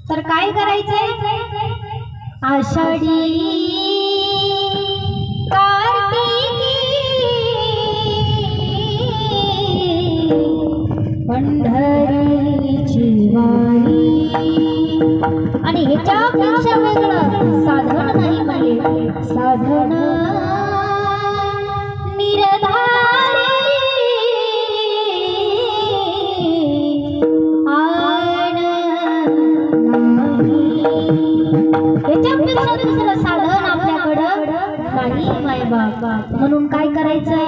तर काय करायचंय, आषाढी कार्तिकी पंढरीची वारी आणि ह्याच्यापेक्षा वेगळं साधन नाही म्हणले साधन निरधारी आण नाही ह्याच्यापेक्षा दुसरं साधन आपल्याकडं नाही मायबाबा म्हणून काय करायचं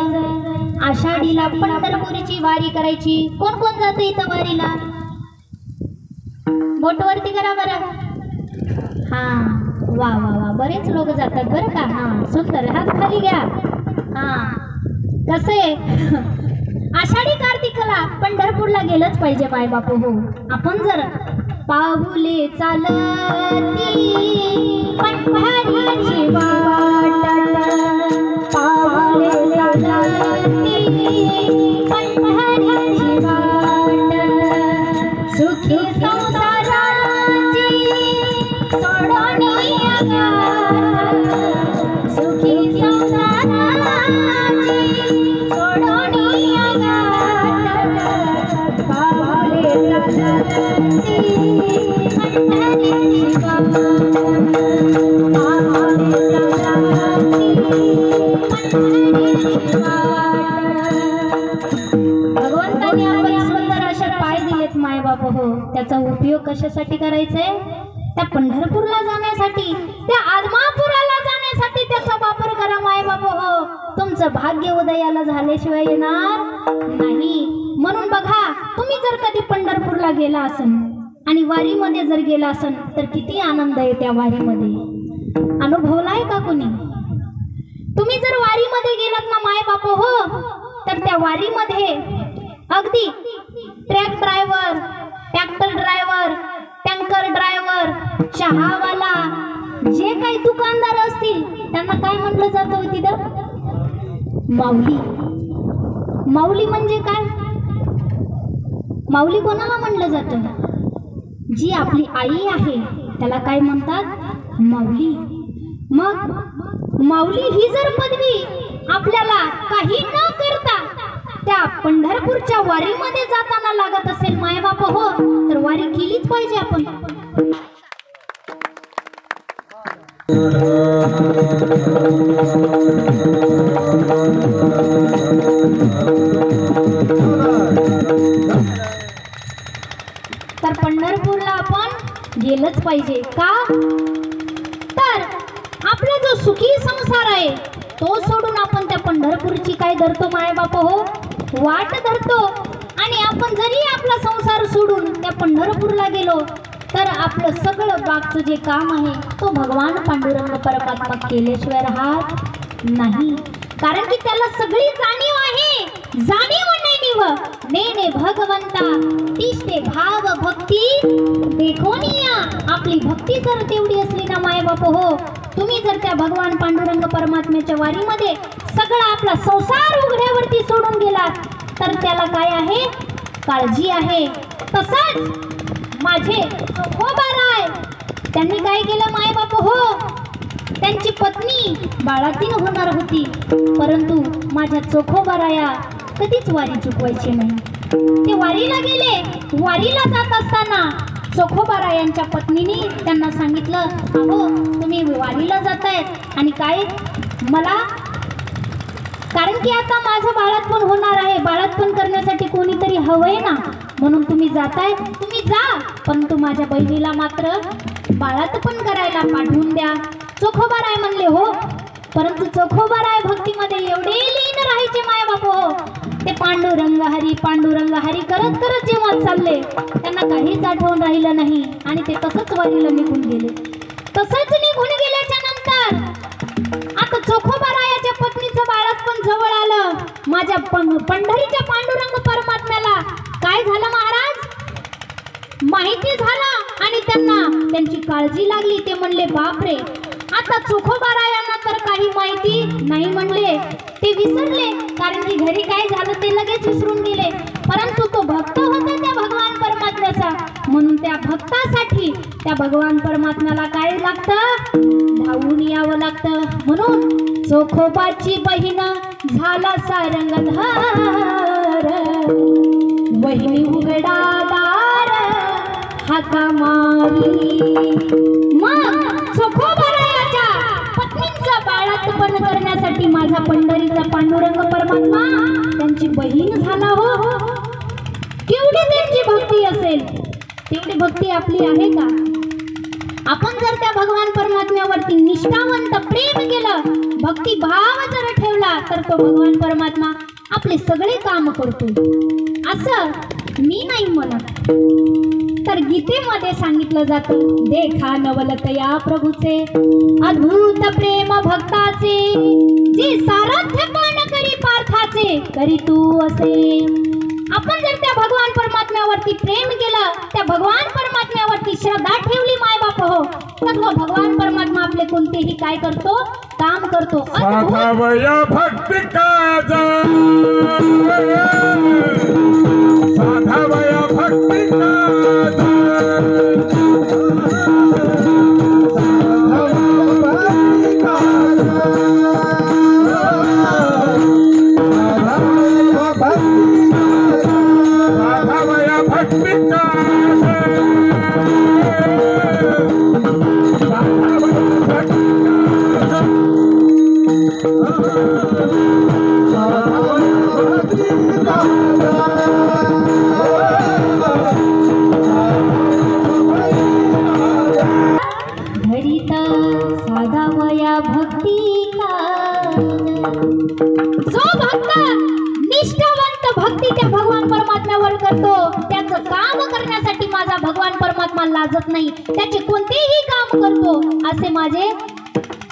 आषाढीला पंढरपूरची वारी करायची कोण कोण जातं इथं वारीला बोटवरती करा बरं हा वा वा वा बरेच लोक जातात बरं का हा सुंदर हात खाली घ्या हा कसे आषाढी कार्तिकला पंढरपूरला गेलंच पाहिजे माय बापू हो आपण जर पाऊले चालती पंढरीची वाट पाऊले चालती पंढरीची वाट सुखी संसाराची सोडून गाठ सुखी संसाराची सोडून गाठ पाऊले चालती पंढरीची वाट पाऊले चालती पंढरीची वाट भगवंताने आपल्याला सुंदर अशा पाय दिलेत माय बाप हो त्याचा उपयोग कशासाठी करायचा आहे त्या पंढरपूरला जाण्यासाठी त्या आदमापुराला जाण्यासाठी त्याचा वापर करा माय बाप हो तुमचं भाग्य उदयाला झाल्याशिवाय येणार नाही म्हणून बघा तुम्ही जर कधी पंढरपूरला गेला असन आणि वारीमध्ये जर गेला असन तर किती आनंद आहे त्या वारीमध्ये अनुभवलाय का कोणी तुम्ही जर वारीमध्ये गेलात ना माय बाप हो तर त्या वारीमध्ये अगदी truck driver tractor driver tanker driver चहावाला जे काही दुकानदार असतील त्यांना काय म्हटलं जातं तिथं माऊली माऊली म्हणजे काय माऊली कोणाला म्हणलं जातं जी आपली आई आहे त्याला काय म्हणतात माऊली मग माऊली ही जर पदवी आपल्याला काही न करता त्या पंढरपूरच्या वारीमध्ये जाताना लागत असेल मायबाप हो तर वारी केलीच पाहिजे आपण तर पंढरपूरला आपण गेलंच पाहिजे का तर आपला जो सुखी संसार आहे तो सोडून आपण त्या पंढरपूरची काय धरतो मायबाप हो वाट धरतो आणि आपण जरी आपला संसार सोडून त्या पंढरपूरला गेलो तर आपलं सगळं बागचं जे काम आहे तो भगवान पांडुरंग परमात्मा केल्याशिवाय राहत नाही कारण की त्याला सगळी जाणीव आहे जाणीव नेणीव नेने भगवंता तिष्ठे भाव भक्ती देखोनिया आपली भक्ती जर तेवढी असली ना मायबाप हो तुम्ही जर त्या भगवान पांडुरंग परमात्म्याच्या वारीमध्ये सगळा आपला संसार उघड्यावरती सोडून गेलात तर त्याला काय आहे काळजी आहे तसंच माझे चोखोबाराय त्यांनी काय केलं मायबाप हो त्यांची पत्नी बाळातीन होणार होती परंतु माझ्या चोखोबाराया कधीच वारी चुकवायची नाही ते वारीला गेले वारीला जात असताना चोखोबारायांच्या पत्नीने त्यांना सांगितलं अहो तुम्ही वारीला जातायत आणि काय मला कारण की आता माझं बाळातपण होणार आहे बाळातपण करण्यासाठी कोणीतरी हवंय ना म्हणून तुम्ही जाताय तुम्ही जा परंतु माझ्या बहिणीला मात्र बाळातपण करायला पाठवून द्या चोखोबाराय म्हणले हो परंतु चोखोबाराय भक्तीमध्ये एवढे लीन राहायचे मायबाप हो ते पांडुरंग हरी करत करत जेव्हा चालले त्यांना काहीच आठवण राहिलं नाही आणि ते तसंच वारीला निघून गेले तसंच निघून गेल्याच्या नंतर आता चोखोबारायाच्या पत्नीचं बाळातपण जवळ आलं माझ्या पंढरीच्या पांडुरंग परमात्म्याला काय झालं महाराज माहिती झालं आणि त्यांना त्यांची काळजी लागली ते म्हणले बापरे आता चोखोबारायांना तर काही माहिती नाही म्हणले ते विसरले कारण की घरी काय झालं ते लगेच विसरून गेले परंतु तो भक्त होता त्या भगवान परमात्म्याचा म्हणून त्या भक्तासाठी त्या भगवान परमात्म्याला काय लागतं धावून यावं लागतं म्हणून चोखोबाची बहीण झाला सारंगधार वहिनी उघडा दार हाका मारी. मग सखोबरायाच्या पत्नींचं बाळातपण करण्यासाठी माझा पंढरीचा पांडुरंग परमात्मा त्यांची बहीण झाला हो. केवढी त्यांची भक्ती असेल तेवढी भक्ती आपली आहे का? आपण जर त्या भगवान परमात्म्यावरती निष्ठावंत प्रेम केलं, भक्ती भाव जर ठेवला, तर तो भगवान परमात्मा आपले सगळे काम करतो. असं मी नाही म्हणत, तर गीतेमध्ये सांगितलं जातं, देखा नवलतया प्रभूचे अद्भुत प्रेम भक्ताचे, जे सारथ्य पान करी पार्थाचे करी तू असे. आपण जर त्या भगवान परमात्म्यावरती प्रेम केलं, त्या भगवान परमात्म्यावरती श्रद्धा ठेवली माय बाप हो, तर तो भगवान परमात्मा आपले कोणतेही काय करतो, काम करतो. साधावया भक्ती काजा, साधावया भक्ती काजा, जो भक्त निष्ठावंत भक्ती त्या भगवान परमात्म्यावर करतो, त्याचं काम करण्यासाठी माझा भगवान परमात्मा लाजत नाही, त्याचे कोणतेही काम करतो. असे माझे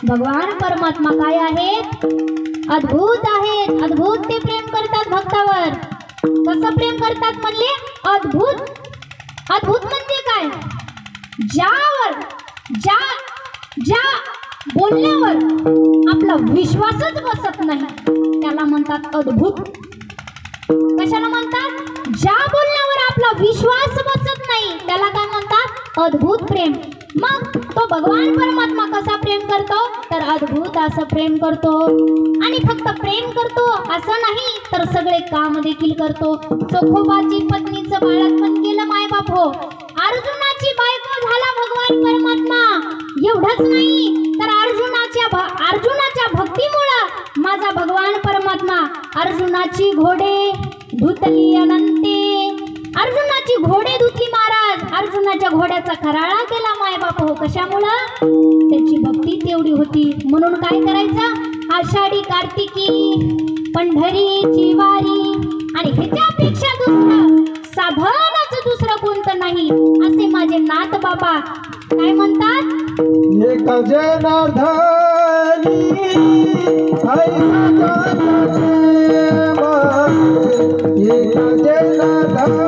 भगवान परमात्मा काय आहेत, अद्भुत आहेत. अद्भुत ते प्रेम करतात भक्तावर. कसं प्रेम करतात म्हणले, अद्भुत. अद्भुत म्हणजे काय, ज्यावर ज्या बोलण्यावर आपला विश्वासच बसत नाही त्याला म्हणतात अद्भुत. कशाला म्हणतात, ज्या बोलण्यावर आपला विश्वास बसत नाही त्याला काय म्हणतात, अद्भुत प्रेम. मग तो भगवान परमात्मा कसा प्रेम करतो, तर अद्भुत असं प्रेम करतो. आणि फक्त प्रेम करतो असं नाही, तर सगळे काम देखील करतो. चोखोबाची पत्नीचं बाळातपण केलं माय बाप हो, अर्जुनाची बायको झाला भगवान परमात्मा. एवढंच नाही, तर अर्जुनाच्या भक्तीमुळं माझा भगवान परमात्मा अर्जुनाची घोडे धुतली अनंते. अर्जुनाची घोडे धुतली महाराज, अर्जुनाच्या घोड्याचा खराळा केला माय बाप हो. कशामुळं, त्याची भक्ती तेवढी होती. म्हणून काय करायचं, आषाढी कार्तिकी पंढरीची वारी, आणि ह्याच्यापेक्षा दुसरं साधनच दुसरं कोणतं नाही, असे माझे नाथ बाबा काय म्हणतात, एक जनार्दनी एक जनार्दनी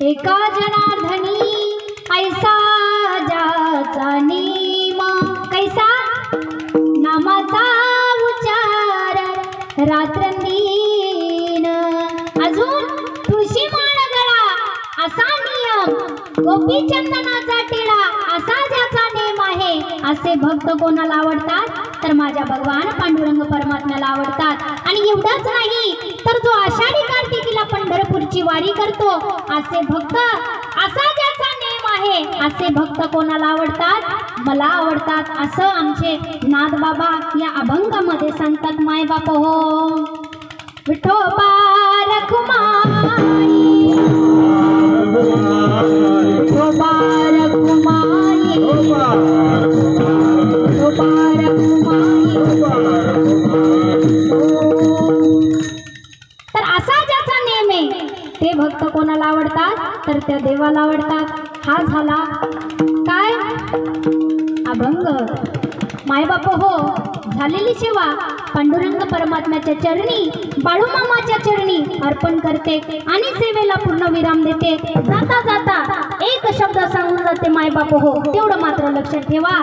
एका जनार्दनी ऐसा ज्याचा नेम कैसा नामाचा उच्चार रात्रंदीन अजून तुळशी माळ गळा असा नियम गोपीचंदनाचा टिळा असा ज्याचा नेम आहे असे भक्त कोणाला आवडतात तर माझ्या भगवान पांडुरंग परमात्म्याला आवडतात। आणि एवढंच नाही तर जो आषाढी कार्तिकीला पंढरपूरची वारी करतो असे भक्त असा ज्याचा नेम आहे असे भक्त कोणाला आवडतात मला आवडतात असं आमचे नाथ बाबा या अभंगामध्ये सांगतात। माय बाप हो विठोबा रखुमाई विठोबा रखुमाई विठोबा रखुमाई। तर असा ज्याचा नेम आहे ते भक्त कोणाला आवडतात तर त्या देवाला आवडतात। हा झाला काय अभंग। मायबाप हो झालेली सेवा पांडुरंग परमात्म्याच्या चरणी बाळूमामाच्या चरणी अर्पण करते आणि सेवेला पूर्ण विराम देते। जाता जाता एक शब्द सांगून जाते मायबाप हो तेवढं मात्र लक्षात ठेवा।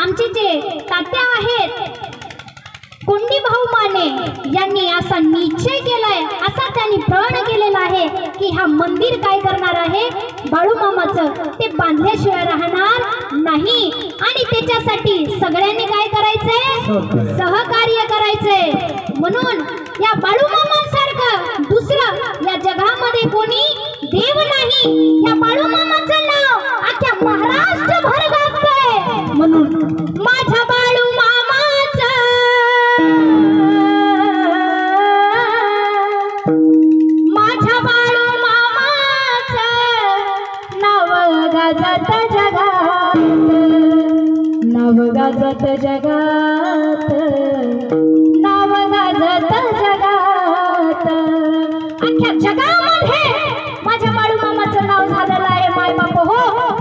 आमचे जे तात्या आहेत कोंडी भाऊ माने यांनी असा निश्चय केलाय असा त्यांनी प्रण केलेला आहे की हा मंदिर काय करणार आहे बाळूमामाचं ते बांधल्याशिवाय राहणार नाही आणि त्याच्यासाठी सगळ्यांनी काय करायचंय सहकार्य करायचंय। म्हणून या बाळूमामांसारखं दुसरं या जगामध्ये कोणी देव नाही। या बाळूमामाचं नाव अख्ख्या महाराष्ट्रभर गाजतंय म्हणून माझ्या गाजत जगात नाव गाजत जगात अख्ख्या जगामध्ये माझ्या बाळूमामाचं नाव झालेलं आहे। मायबाप हो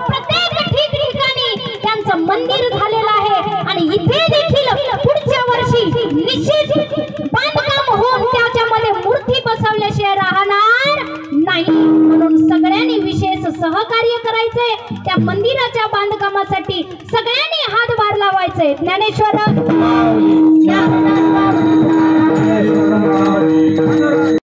प्रत्येक ठिकठिकाणी त्यांचं मंदिर झालेलं आहे आणि इथे देखील पुढच्या वर्षी निश्चित बांधकाम होऊन त्याच्यामध्ये मूर्ती बसवल्याशिवाय राहणार नाही। म्हणून सगळ्यांनी विशेष सहकार्य करायचं। करायचंय, त्या मंदिराच्या बांधकामासाठी सगळ्यांनी हातभार लावायचे. ज्ञानेश्वर माऊली. ज्ञानदाता